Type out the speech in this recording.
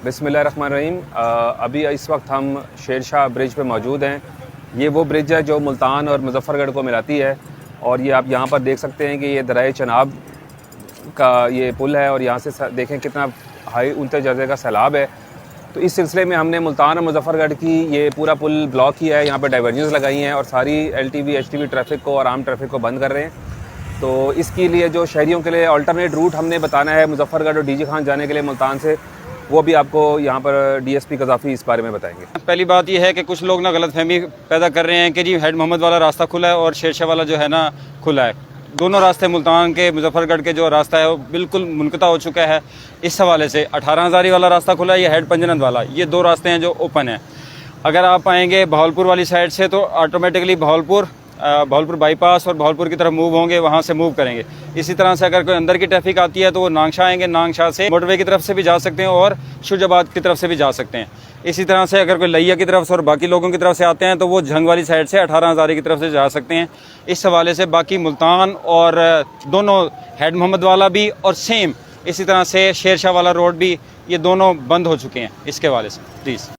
बिस्मिल्लाहिर्रहमानिर्रहीम। अभी इस वक्त हम शेर शाह ब्रिज पे मौजूद हैं। ये वो ब्रिज है जो मुल्तान और मुजफ्फरगढ़ को मिलाती है, और ये आप यहाँ पर देख सकते हैं कि ये दरिया चनाब का ये पुल है, और यहाँ से देखें कितना हाई ऊंचे दर्जे का सैलाब है। तो इस सिलसिले में हमने मुल्तान और मुजफ्फरगढ़ की ये पूरा पुल ब्लॉक किया है, यहाँ पर डाइवर्जन्स लगाई हैं और सारी LTV HTV ट्रैफिक को और आम ट्रैफिक को बंद कर रहे हैं। तो इसके लिए जो शहरियों के लिए अल्टरनेट रूट हमने बताना है मुजफ्फरगढ़ और DG खान जाने के लिए मुल्तान से, वो भी आपको यहाँ पर DSP कज़ाफ़ी इस बारे में बताएंगे। पहली बात यह है कि कुछ लोग ना गलतफहमी पैदा कर रहे हैं कि जी हेड मोहम्मद वाला रास्ता खुला है और शेरशाह वाला जो है ना खुला है। दोनों रास्ते मुल्तान के मुजफ्फरगढ़ के जो रास्ता है वो बिल्कुल मुनक़ता हो चुका है। इस हवाले से 18 हज़ारी वाला रास्ता खुला है या हेड पंजनद वाला, ये दो रास्ते हैं जो ओपन है। अगर आप आएँगे बहावलपुर वाली साइड से तो ऑटोमेटिकली बहावलपुर बाईपास और बहावलपुर की तरफ मूव होंगे, वहाँ से मूव करेंगे। इसी तरह से अगर कोई अंदर की ट्रैफिक आती है तो वो नांगशाह आएंगे, नांगशाह से मोटरवे की तरफ से भी जा सकते हैं और शुजाबाद की तरफ से भी जा सकते हैं। इसी तरह से अगर कोई लैया की तरफ से और बाकी लोगों की तरफ से आते हैं तो वो झंग वाली साइड से 18 हज़ारी की तरफ से जा सकते हैं। इस हवाले से बाकी मुल्तान और दोनों हेड मोहम्मद वाला भी और सेम इसी तरह से शेरशाह वाला रोड भी, ये दोनों बंद हो चुके हैं इसके हवाले से। प्लीज़।